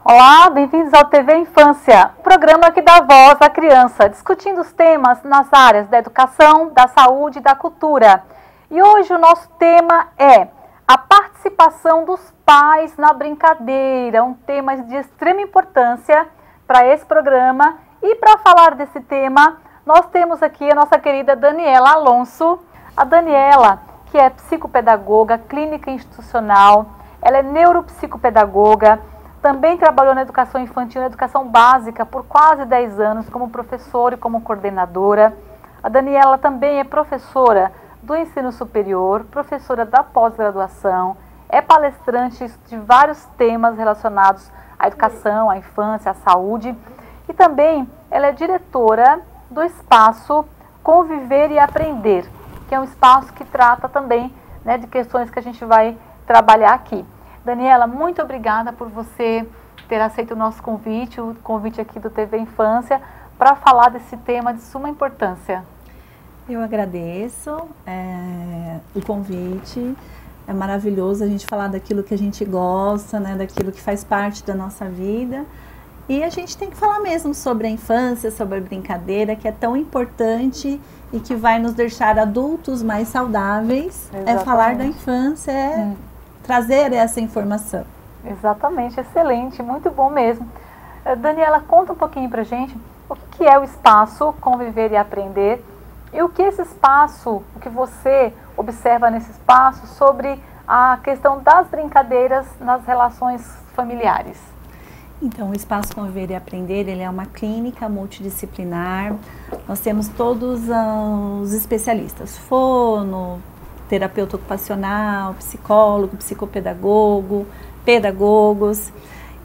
Olá, bem-vindos ao TV Infância, programa que dá voz à criança, discutindo os temas nas áreas da educação, da saúde e da cultura. E hoje o nosso tema é a participação dos pais na brincadeira, um tema de extrema importância para esse programa. E para falar desse tema, nós temos aqui a nossa querida Daniela Alonso. A Daniela, que é psicopedagoga, clínica institucional, ela é neuropsicopedagoga, também trabalhou na educação infantil e na educação básica por quase 10 anos como professora e como coordenadora. A Daniela também é professora do ensino superior, professora da pós-graduação, é palestrante de vários temas relacionados à educação, à infância, à saúde. E também ela é diretora do espaço Conviver e Aprender, que é um espaço que trata também, né, de questões que a gente vai trabalhar aqui. Daniela, muito obrigada por você ter aceito o nosso convite, o convite aqui do TV Infância, para falar desse tema de suma importância. Eu agradeço o convite. É maravilhoso a gente falar daquilo que a gente gosta, né, daquilo que faz parte da nossa vida. E a gente tem que falar mesmo sobre a infância, sobre a brincadeira, que é tão importante e que vai nos deixar adultos mais saudáveis. Exatamente. É falar da infância, trazer essa informação. Exatamente, excelente, muito bom mesmo. Daniela, conta um pouquinho pra gente o que é o espaço Conviver e Aprender e o que esse espaço, o que você observa nesse espaço sobre a questão das brincadeiras nas relações familiares. Então, o Espaço Conviver e Aprender, ele é uma clínica multidisciplinar. Nós temos todos os especialistas, fono, terapeuta ocupacional, psicólogo, psicopedagogo, pedagogos.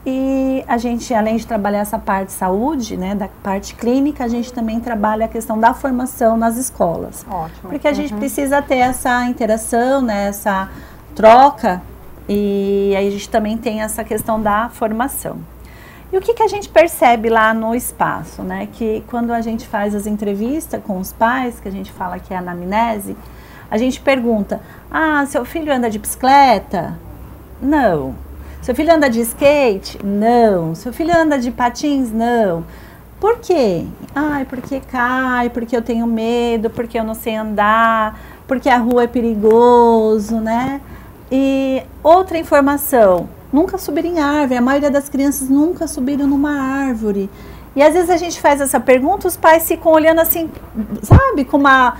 E a gente, além de trabalhar essa parte de saúde, né, da parte clínica, a gente também trabalha a questão da formação nas escolas. Ótimo. Porque a gente precisa ter essa interação, né, essa troca, e aí a gente também tem essa questão da formação. E o que a gente percebe lá no espaço, né, que quando a gente faz as entrevistas com os pais, que a gente fala que é a anamnese, a gente pergunta, seu filho anda de bicicleta? Não. Seu filho anda de skate? Não. Seu filho anda de patins? Não. Por quê? Porque cai, porque eu tenho medo, porque eu não sei andar, porque a rua é perigoso, né? E outra informação, nunca subir em árvore. A maioria das crianças nunca subiram numa árvore. E às vezes a gente faz essa pergunta, os pais ficam olhando assim, sabe, com uma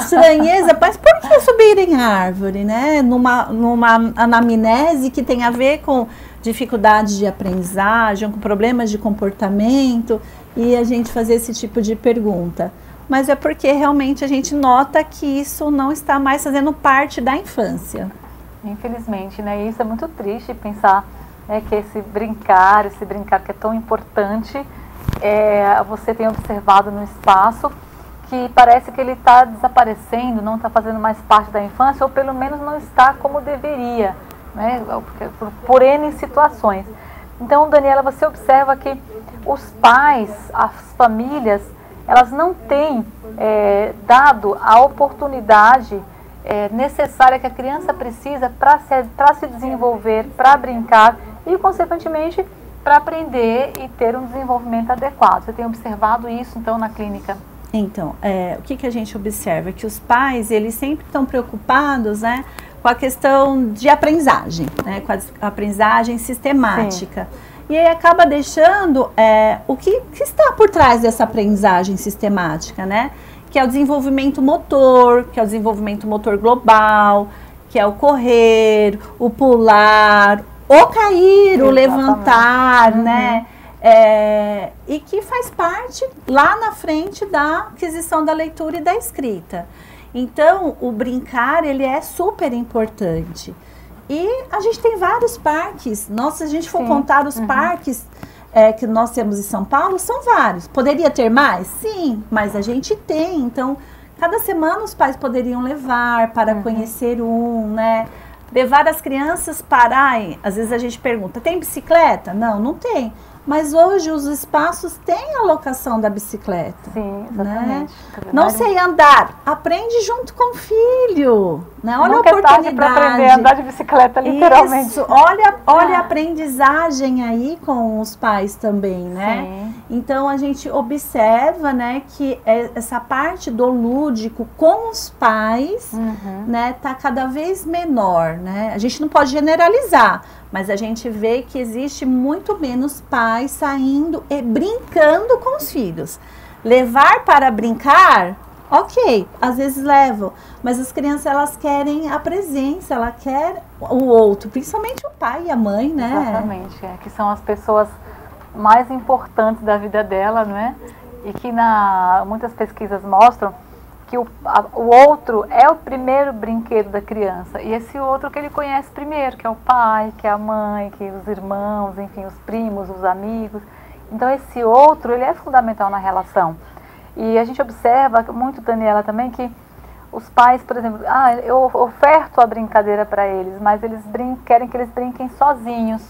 estranheza, mas por que subir em árvore, né? Numa anamnese que tem a ver com dificuldades de aprendizagem, com problemas de comportamento, e a gente fazer esse tipo de pergunta. Mas é porque realmente a gente nota que isso não está mais fazendo parte da infância. Infelizmente, né? Isso é muito triste pensar, né, que esse brincar que é tão importante, você tem observado no espaço, que parece que ele está desaparecendo, não está fazendo mais parte da infância, ou pelo menos não está como deveria, né, por N situações. Então, Daniela, você observa que os pais, as famílias, elas não têm dado a oportunidade necessária que a criança precisa para se desenvolver, para brincar e, consequentemente, para aprender e ter um desenvolvimento adequado. Você tem observado isso, então, na clínica? Então, o que a gente observa? Que os pais, eles sempre estão preocupados, né, com a questão de aprendizagem, né, com a aprendizagem sistemática. Sim. E aí acaba deixando o que está por trás dessa aprendizagem sistemática, né? Que é o desenvolvimento motor, que é o desenvolvimento motor global, que é o correr, o pular, o cair, exatamente, o levantar, né? E que faz parte lá na frente da aquisição da leitura e da escrita. Então, o brincar, ele é super importante. E a gente tem vários parques. Nossa, se a gente for contar os parques que nós temos em São Paulo, são vários. Poderia ter mais? Sim, mas a gente tem. Então, cada semana os pais poderiam levar para conhecer né? Levar as crianças para... às vezes a gente pergunta, tem bicicleta? Não, não tem. Mas hoje os espaços têm a locação da bicicleta. Sim, exatamente. Né? Não sei andar, aprende junto com o filho. Né? Olha Nunca a oportunidade. É para aprender a andar de bicicleta, literalmente. Isso, olha a aprendizagem aí com os pais também, né? Sim. Então a gente observa, né, que essa parte do lúdico com os pais, né, tá cada vez menor, né? A gente não pode generalizar, mas a gente vê que existe muito menos pais saindo e brincando com os filhos. Levar para brincar, ok, às vezes levam, mas as crianças, elas querem a presença, ela quer o outro, principalmente o pai e a mãe, né? Exatamente, que são as pessoas mais importantes da vida dela, não é? E que muitas pesquisas mostram que o outro é o primeiro brinquedo da criança, e esse outro que ele conhece primeiro, que é o pai, que é a mãe, que os irmãos, enfim, os primos, os amigos. Então esse outro, ele é fundamental na relação. E a gente observa muito, Daniela, também, que os pais, por exemplo, eu oferto a brincadeira para eles, mas eles querem que eles brinquem sozinhos.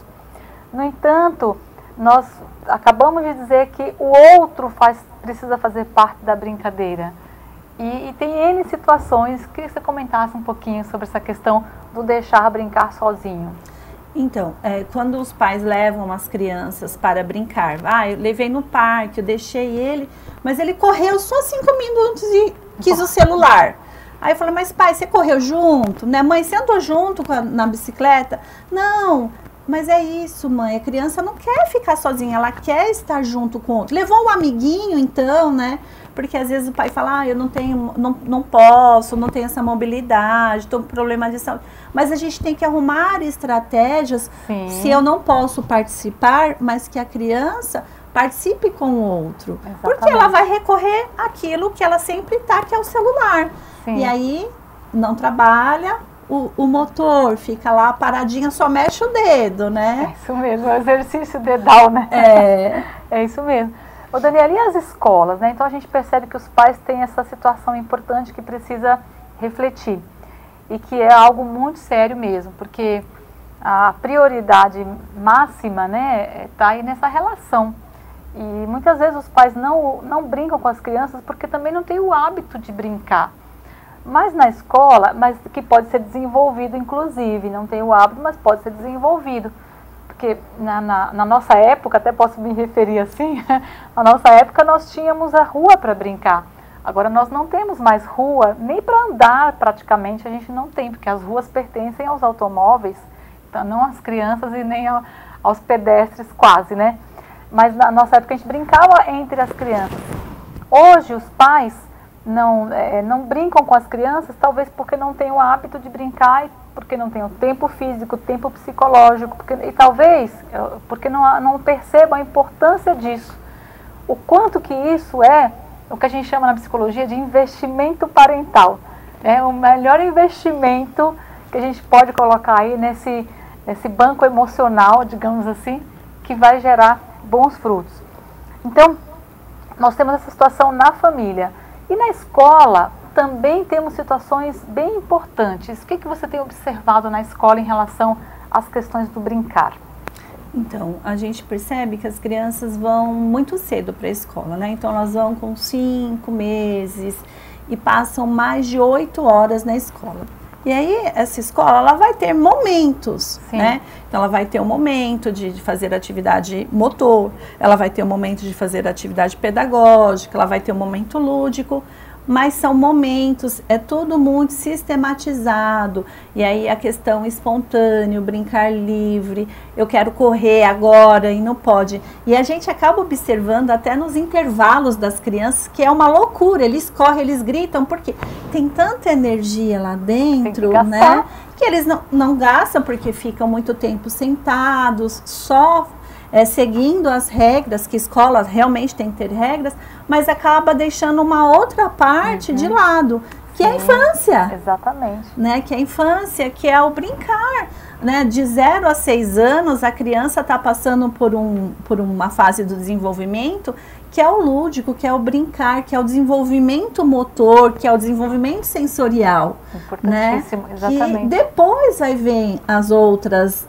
No entanto, nós acabamos de dizer que o outro precisa fazer parte da brincadeira. E tem N situações. Queria que você comentasse um pouquinho sobre essa questão do deixar brincar sozinho. Então, quando os pais levam as crianças para brincar, eu levei no parque, eu deixei ele, mas ele correu só 5 minutos e quis o celular. Aí eu falei, mas pai, você correu junto? Né? Mãe, você andou junto na bicicleta? Não, mas é isso, mãe, a criança não quer ficar sozinha, ela quer estar junto com o outro. Levou um amiguinho, então, né? Porque às vezes o pai fala, eu não tenho, não posso, não tenho essa mobilidade, estou com problema de saúde. Mas a gente tem que arrumar estratégias. Sim. Se eu não posso participar, mas que a criança participe com o outro. Exatamente. Porque ela vai recorrer àquilo que ela sempre está, que é o celular. Sim. E aí não trabalha, o motor fica lá paradinha, só mexe o dedo, né? É isso mesmo, é o exercício dedal, né? É isso mesmo. Ô Daniela, e as escolas, né? Então a gente percebe que os pais têm essa situação importante que precisa refletir. E que é algo muito sério mesmo, porque a prioridade máxima, né, está aí nessa relação. E muitas vezes os pais não brincam com as crianças porque também não têm o hábito de brincar. Mas na escola, mas que pode ser desenvolvido inclusive, não tem o hábito, mas pode ser desenvolvido. Porque na nossa época, até posso me referir assim, na nossa época nós tínhamos a rua para brincar. Agora nós não temos mais rua, nem para andar praticamente a gente não tem, porque as ruas pertencem aos automóveis, então não às crianças e nem aos pedestres quase, né? Mas na nossa época a gente brincava entre as crianças. Hoje os pais não brincam com as crianças, talvez porque não têm o hábito de brincar, porque não tem o tempo físico, o tempo psicológico, e talvez porque não percebam a importância disso. O quanto que isso é o que a gente chama na psicologia de investimento parental. É o melhor investimento que a gente pode colocar aí nesse banco emocional, digamos assim, que vai gerar bons frutos. Então, nós temos essa situação na família. E na escola também temos situações bem importantes. O que você tem observado na escola em relação às questões do brincar? Então, a gente percebe que as crianças vão muito cedo para a escola, né? Então, elas vão com 5 meses e passam mais de 8 horas na escola. E aí, essa escola, ela vai ter momentos, Sim. né? Então, ela vai ter um momento de fazer atividade motor, ela vai ter um momento de fazer atividade pedagógica, ela vai ter um momento lúdico, mas são momentos, é tudo muito sistematizado. E aí a questão espontâneo, brincar livre, eu quero correr agora e não pode. E a gente acaba observando até nos intervalos das crianças que é uma loucura, eles correm, eles gritam, porque tem tanta energia lá dentro, né? Que eles não gastam porque ficam muito tempo sentados, só seguindo as regras, que escola realmente tem que ter regras, mas acaba deixando uma outra parte de lado, que Sim, é a infância. Exatamente. Né? Que é a infância, que é o brincar. né, de 0 a 6 anos, a criança está passando por uma fase do desenvolvimento que é o lúdico, que é o brincar, que é o desenvolvimento motor, que é o desenvolvimento sensorial. Importantíssimo, né? Exatamente. E depois aí vem as outras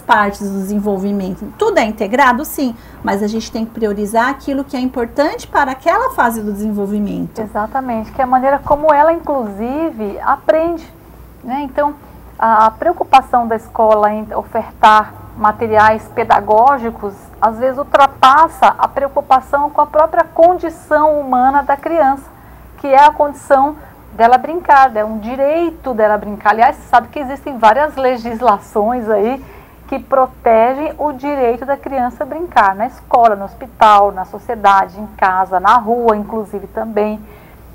partes do desenvolvimento. Tudo é integrado, sim, mas a gente tem que priorizar aquilo que é importante para aquela fase do desenvolvimento. Exatamente, que é a maneira como ela, inclusive, aprende, né? Então, a preocupação da escola em ofertar materiais pedagógicos, às vezes ultrapassa a preocupação com a própria condição humana da criança, que é a condição dela brincar, é um direito dela brincar. Aliás, você sabe que existem várias legislações aí que protegem o direito da criança brincar, na escola, no hospital, na sociedade, em casa, na rua, inclusive também.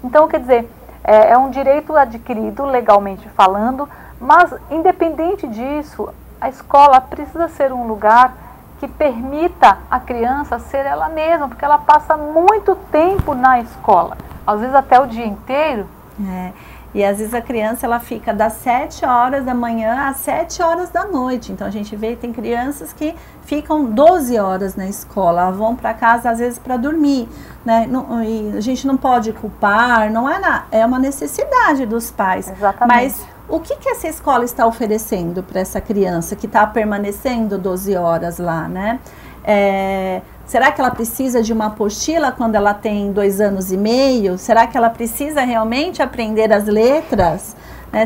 Então, quer dizer, é um direito adquirido legalmente falando, mas independente disso, a escola precisa ser um lugar que permita a criança ser ela mesma, porque ela passa muito tempo na escola, às vezes até o dia inteiro. E às vezes a criança ela fica das 7 horas da manhã às 7 horas da noite. Então a gente vê que tem crianças que ficam 12 horas na escola, vão para casa às vezes para dormir, né? E a gente não pode culpar, não é uma necessidade dos pais. Exatamente. Mas o que essa escola está oferecendo para essa criança que está permanecendo 12 horas lá, né? Será que ela precisa de uma apostila quando ela tem 2 anos e meio? Será que ela precisa realmente aprender as letras?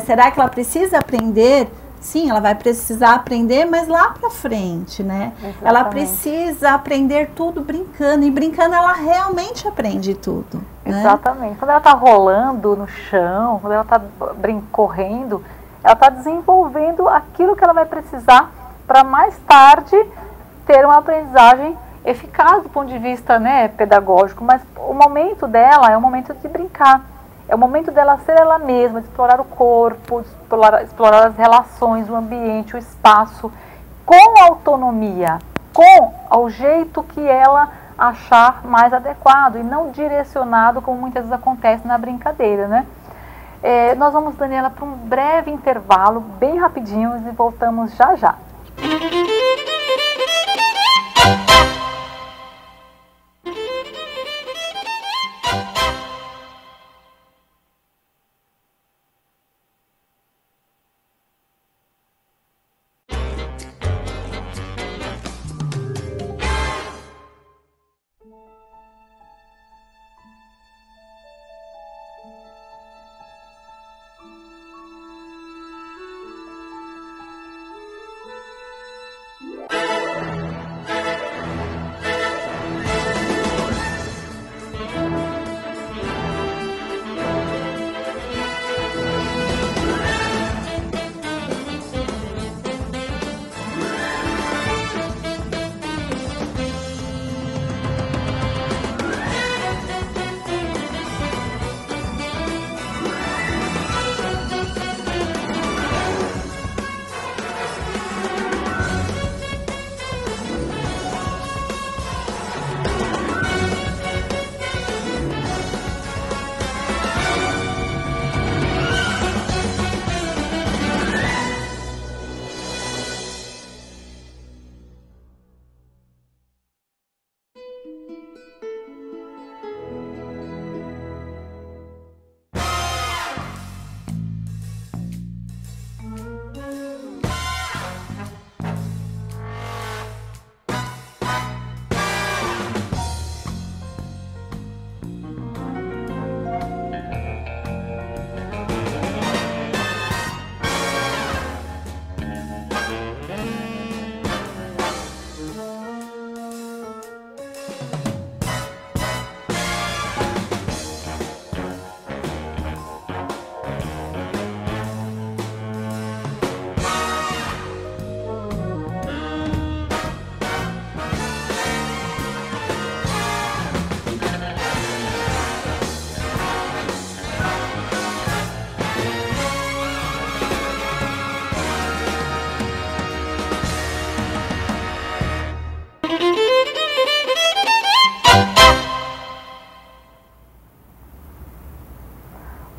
Será que ela precisa aprender? Sim, ela vai precisar aprender, mas lá para frente, né? Exatamente. Ela precisa aprender tudo brincando, e brincando ela realmente aprende tudo. Exatamente. Né? Quando ela está rolando no chão, quando ela está correndo, ela está desenvolvendo aquilo que ela vai precisar para mais tarde ter uma aprendizagem eficaz do ponto de vista, né, pedagógico, mas o momento dela é o momento de brincar, é o momento dela ser ela mesma, de explorar o corpo, de explorar as relações, o ambiente, o espaço, com autonomia, com o jeito que ela achar mais adequado e não direcionado como muitas vezes acontece na brincadeira, né? Nós vamos, Daniela, para um breve intervalo, bem rapidinho, e voltamos já já.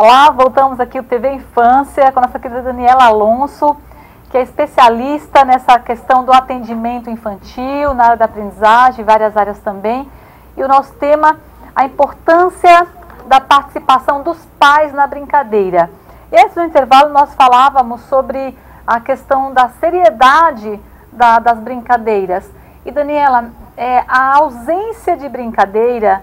Olá, voltamos aqui o TV Infância com a nossa querida Daniela Alonso. que é especialista nessa questão do atendimento infantil, na área da aprendizagem, várias áreas também. E o nosso tema, a importância da participação dos pais na brincadeira. E antes do intervalo nós falávamos sobre a questão da seriedade das brincadeiras. E Daniela, a ausência de brincadeira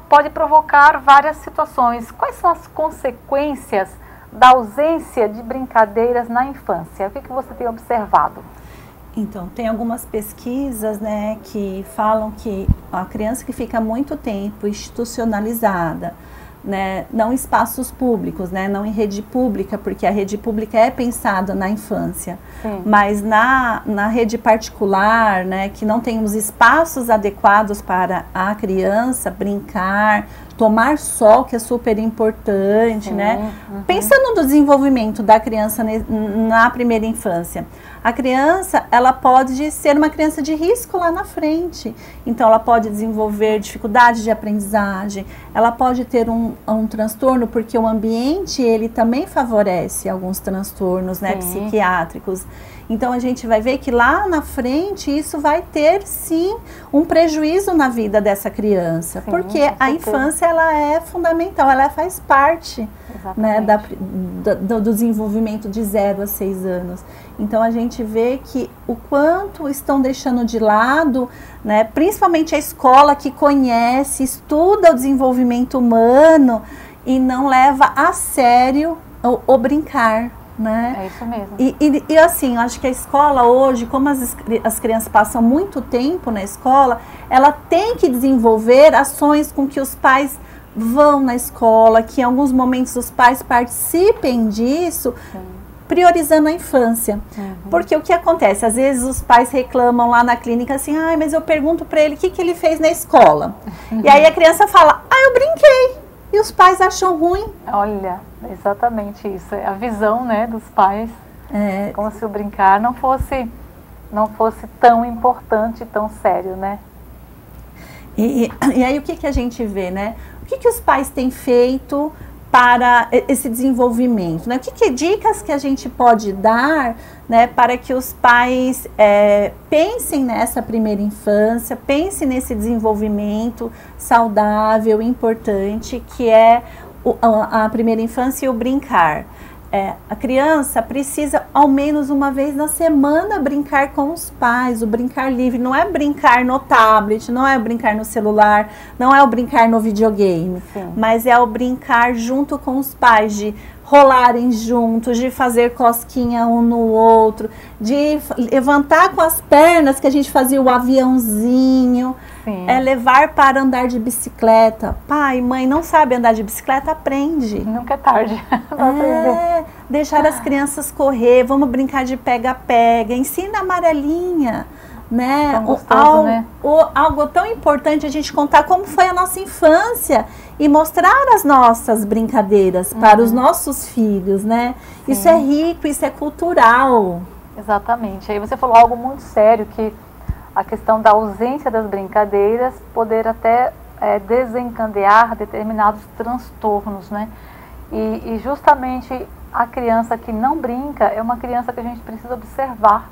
pode provocar várias situações. Quais são as consequências da ausência de brincadeiras na infância? O que você tem observado? Então, tem algumas pesquisas, né, que falam que a criança que fica muito tempo institucionalizada, né, não em espaços públicos, né, não em rede pública, porque a rede pública é pensada na infância, sim, mas na rede particular, né, que não tem os espaços adequados para a criança brincar, tomar sol, que é super importante, sim, né, pensando no desenvolvimento da criança na primeira infância. A criança, ela pode ser uma criança de risco lá na frente. Então, ela pode desenvolver dificuldade de aprendizagem, ela pode ter um transtorno, porque o ambiente, ele também favorece alguns transtornos, né, psiquiátricos. Então, a gente vai ver que lá na frente, isso vai ter, sim, um prejuízo na vida dessa criança. Sim, porque a infância, ela é fundamental, ela faz parte, né, do desenvolvimento de 0 a 6 anos. Então, a gente vê que o quanto estão deixando de lado, né, principalmente a escola que conhece, estuda o desenvolvimento humano e não leva a sério o brincar, né? É isso mesmo. E assim, eu acho que a escola hoje, como as crianças passam muito tempo na escola, ela tem que desenvolver ações com que os pais vão na escola, que em alguns momentos os pais participem disso, sim, priorizando a infância. Porque o que acontece? Às vezes os pais reclamam lá na clínica assim, ai, mas eu pergunto para ele o que ele fez na escola. E aí a criança fala, eu brinquei. E os pais acham ruim. Olha, exatamente isso. É a visão, né, dos pais. Como se o brincar não fosse tão importante, tão sério, né? E aí o que a gente vê, né? O que os pais têm feito para esse desenvolvimento, né? Que dicas que a gente pode dar, né, para que os pais pensem nessa primeira infância, pensem nesse desenvolvimento saudável, importante, que é a primeira infância e o brincar. A criança precisa, ao menos uma vez na semana, brincar com os pais, o brincar livre. Não é brincar no tablet, não é brincar no celular, não é o brincar no videogame, sim, mas é o brincar junto com os pais, de rolarem juntos, de fazer cosquinha um no outro, de levantar com as pernas, que a gente fazia o aviãozinho. Sim. Levar para andar de bicicleta. Pai, mãe, não sabe andar de bicicleta? Aprende. Nunca é tarde para aprender. Deixar as crianças correr, vamos brincar de pega-pega, ensina a amarelinha, né? Tão gostoso, né? Algo tão importante a gente contar como foi a nossa infância e mostrar as nossas brincadeiras para os nossos filhos, né? Sim. Isso é rico, isso é cultural. Exatamente. Aí você falou algo muito sério, que a questão da ausência das brincadeiras poder até desencadear determinados transtornos, né? E justamente a criança que não brinca é uma criança que a gente precisa observar,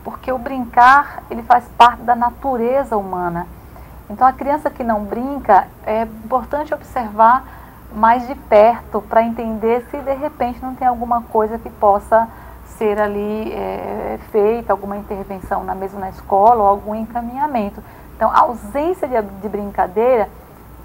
porque o brincar, ele faz parte da natureza humana. Então, a criança que não brinca, é importante observar mais de perto para entender se de repente não tem alguma coisa que possa ser ali feita, alguma intervenção mesmo na escola ou algum encaminhamento. Então, a ausência de brincadeira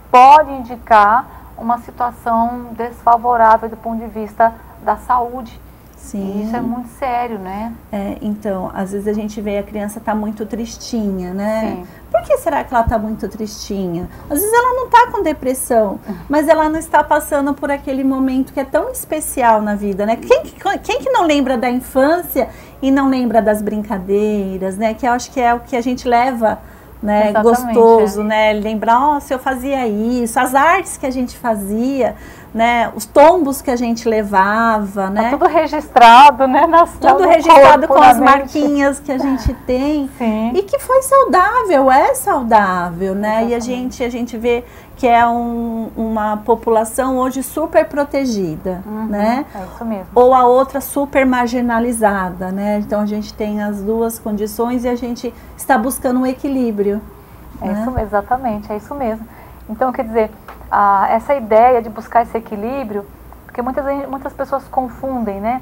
pode indicar uma situação desfavorável do ponto de vista da saúde. Sim. E isso é muito sério, né? Então, às vezes a gente vê a criança tá muito tristinha, né? Sim. Por que será que ela tá muito tristinha? Às vezes ela não tá com depressão, mas ela não está passando por aquele momento que é tão especial na vida, né? Quem que não lembra da infância e não lembra das brincadeiras, né? Que eu acho que é o que a gente leva, né? Exatamente, gostoso, né? Lembrar, nossa, eu fazia isso, as artes que a gente fazia, né? Os tombos que a gente levava, né? Tá tudo registrado, né? Tudo registrado com as marquinhas que a gente tem. Sim. E que foi saudável, é saudável, né? Exatamente. E a gente vê que é uma população hoje super protegida, né? É isso mesmo. Ou a outra super marginalizada, né? Então a gente tem as duas condições e a gente está buscando um equilíbrio. Isso, exatamente, é isso mesmo. Então, quer dizer, essa ideia de buscar esse equilíbrio, porque muitas pessoas confundem, né?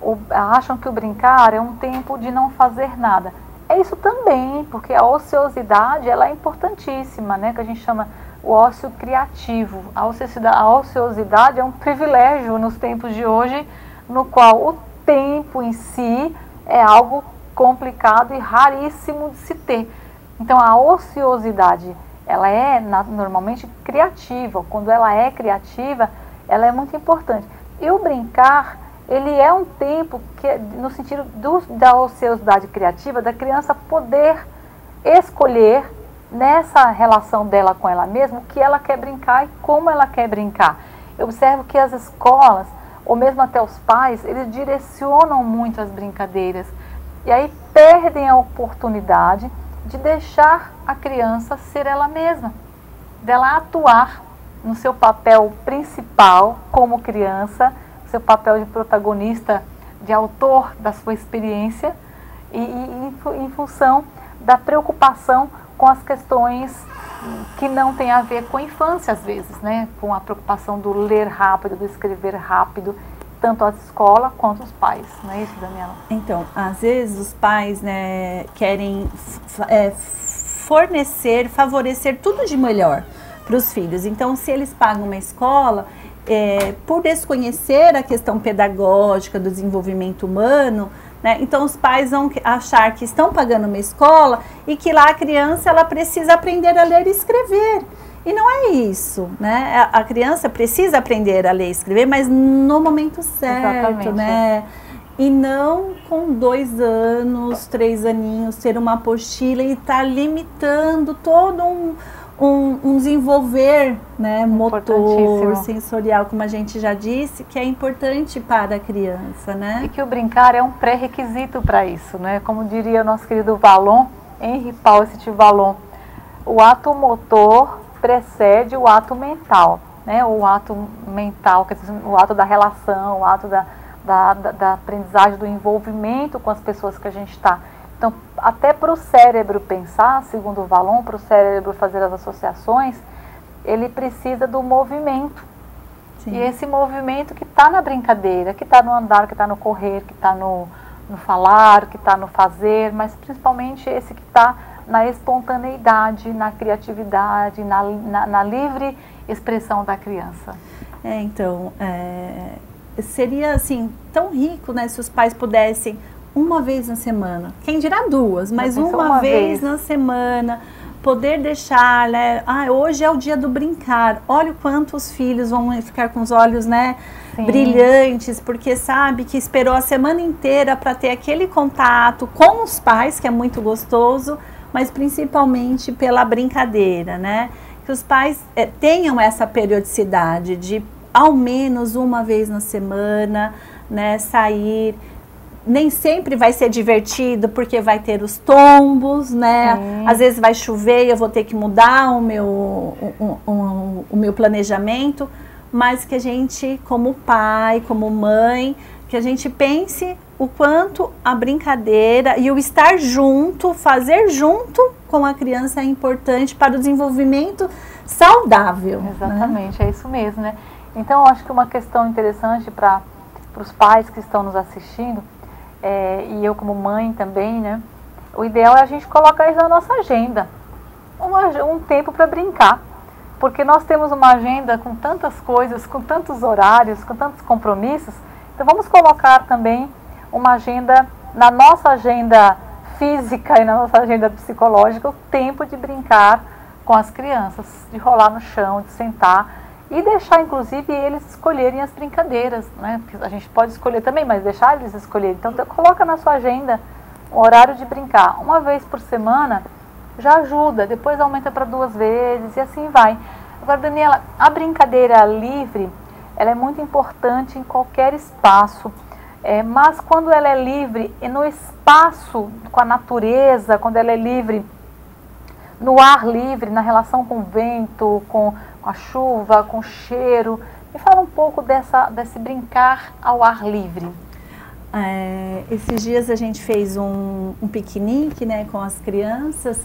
Ou acham que o brincar é um tempo de não fazer nada. É isso também, porque a ociosidade, ela é importantíssima, né? Que a gente chama o ócio criativo. A ociosidade é um privilégio nos tempos de hoje, no qual o tempo em si é algo complicado e raríssimo de se ter. Então, a ociosidade, ela é normalmente criativa. Quando ela é criativa, ela é muito importante. E o brincar, ele é um tempo que, no sentido da ociosidade criativa, da criança poder escolher, nessa relação dela com ela mesma, o que ela quer brincar e como ela quer brincar. Eu observo que as escolas, ou mesmo até os pais, eles direcionam muito as brincadeiras. E aí perdem a oportunidade de deixar a criança ser ela mesma, dela atuar no seu papel principal como criança, seu papel de protagonista, de autor da sua experiência e em função da preocupação com as questões que não tem a ver com a infância, às vezes, né? Com a preocupação do ler rápido, do escrever rápido, tanto a escola quanto os pais, não é isso, Daniela? Então, às vezes os pais, né, querem favorecer tudo de melhor para os filhos. Então, se eles pagam uma escola, por desconhecer a questão pedagógica do desenvolvimento humano, né, então os pais vão achar que estão pagando uma escola e que lá a criança ela precisa aprender a ler e escrever. E não é isso, né? A criança precisa aprender a ler e escrever, mas no momento certo, exatamente, né? E não com 2 anos, 3 aninhos, ter uma apostila e estar limitando todo um desenvolver, né, motor, sensorial, como a gente já disse, que é importante para a criança, né? E que o brincar é um pré-requisito para isso, né? Como diria o nosso querido Vallon, Henri Paucit Vallon, o ato motor precede o ato mental, né? O ato mental, quer dizer, o ato da relação, o ato da aprendizagem, do envolvimento com as pessoas que a gente está. Então, até para o cérebro pensar, segundo o Vallon, para o cérebro fazer as associações, ele precisa do movimento. Sim. E esse movimento que está na brincadeira, que está no andar, que está no correr, que está no falar, que está no fazer, mas principalmente esse que está na espontaneidade, na criatividade, na livre expressão da criança. Então, seria assim tão rico, né, se os pais pudessem uma vez na semana, quem dirá 2, mas uma vez na semana, poder deixar, né, hoje é o dia do brincar, olha o quanto os filhos vão ficar com os olhos, né, brilhantes, porque sabe que esperou a semana inteira para ter aquele contato com os pais, que é muito gostoso, mas principalmente pela brincadeira, né, que os pais tenham essa periodicidade de ao menos uma vez na semana, né, sair. Nem sempre vai ser divertido, porque vai ter os tombos, né? Às vezes vai chover e eu vou ter que mudar o meu planejamento, mas que a gente, como pai, como mãe, que a gente pense o quanto a brincadeira e o estar junto, fazer junto com a criança é importante para o desenvolvimento saudável. Exatamente, né? É isso mesmo, né? Então, eu acho que uma questão interessante para os pais que estão nos assistindo, e eu como mãe também, né? O ideal é a gente colocar isso na nossa agenda, um tempo para brincar, porque nós temos uma agenda com tantas coisas, com tantos horários, com tantos compromissos. Então vamos colocar também uma agenda, na nossa agenda física e na nossa agenda psicológica, o tempo de brincar com as crianças, de rolar no chão, de sentar e deixar, inclusive, eles escolherem as brincadeiras, né? Porque a gente pode escolher também, mas deixar eles escolherem. Então, coloca na sua agenda um horário de brincar. Uma vez por semana já ajuda, depois aumenta para 2 vezes e assim vai. Agora, Daniela, a brincadeira livre, ela é muito importante em qualquer espaço, mas quando ela é livre, e no espaço com a natureza, quando ela é livre, no ar livre, na relação com o vento, com a chuva, com o cheiro, me fala um pouco desse brincar ao ar livre. Esses dias a gente fez um piquenique, né, com as crianças,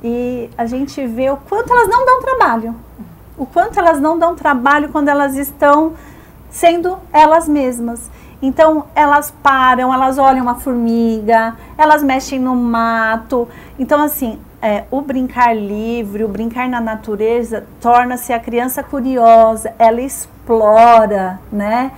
e a gente vê o quanto elas não dão trabalho. O quanto elas não dão trabalho quando elas estão sendo elas mesmas. Então, elas param, elas olham uma formiga, elas mexem no mato. Então, assim, o brincar livre, o brincar na natureza, torna-se a criança curiosa, ela explora, né?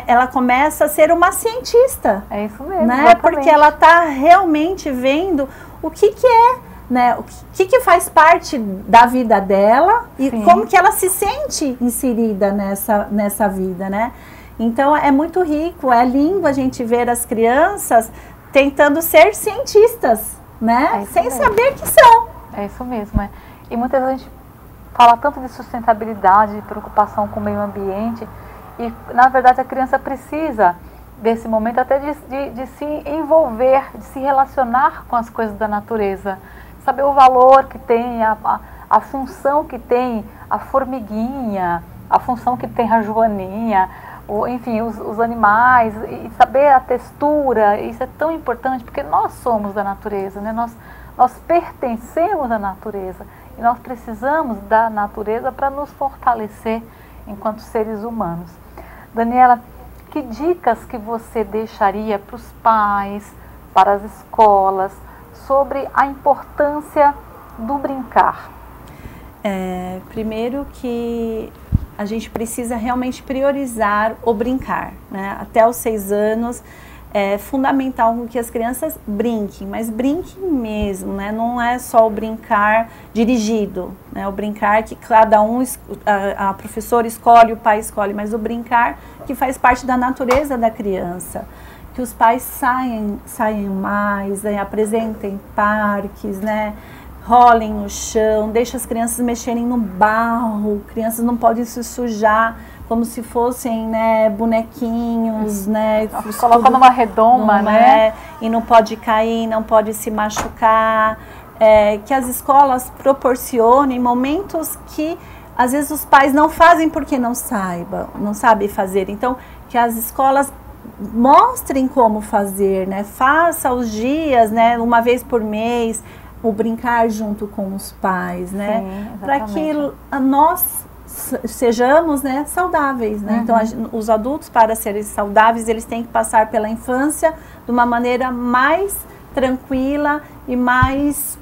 Ela começa a ser uma cientista. É isso mesmo, né? Exatamente. Porque ela está realmente vendo o que é, né, o que faz parte da vida dela e Sim. como que ela se sente inserida nessa vida, né? Então é muito rico, é lindo a gente ver as crianças tentando ser cientistas, né? Sem mesmo. Saber que são. É isso mesmo, E muitas vezes a gente fala tanto de sustentabilidade, de preocupação com o meio ambiente e na verdade a criança precisa desse momento até de se envolver, de se relacionar com as coisas da natureza. Saber o valor que tem, a função que tem a formiguinha, a função que tem a joaninha, enfim, os animais, e saber a textura, isso é tão importante, porque nós somos da natureza, né? Nós pertencemos à natureza, e nós precisamos da natureza para nos fortalecer enquanto seres humanos. Daniela, que dicas que você deixaria para os pais, para as escolas, sobre a importância do brincar? Primeiro que a gente precisa realmente priorizar o brincar, né? Até os 6 anos é fundamental que as crianças brinquem, mas brinquem mesmo, né? Não é só o brincar dirigido, né? O brincar que cada um, a professora escolhe, o pai escolhe, mas o brincar que faz parte da natureza da criança. Que os pais saiam mais, apresentem parques, né? Rolem no chão, deixem as crianças mexerem no barro, crianças não podem se sujar como se fossem, né, bonequinhos, né? Coloca numa redoma, né? E não pode cair, não pode se machucar. Que as escolas proporcionem momentos que às vezes os pais não fazem porque não sabem fazer. Então, que as escolas mostrem como fazer, né? Faça os dias, né? Uma vez por mês, o brincar junto com os pais, né? Para que nós sejamos, né, saudáveis, né? Uhum. Então, os adultos, para serem saudáveis, eles têm que passar pela infância de uma maneira mais tranquila e mais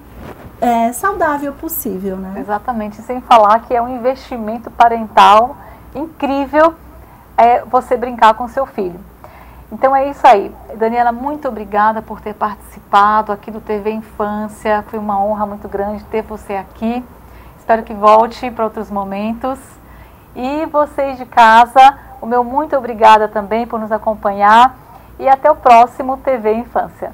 saudável possível, né? Exatamente, sem falar que é um investimento parental incrível você brincar com seu filho. Então é isso aí. Daniela, muito obrigada por ter participado aqui do TV Infância. Foi uma honra muito grande ter você aqui. Espero que volte para outros momentos. E vocês de casa, o meu muito obrigada também por nos acompanhar. E até o próximo TV Infância.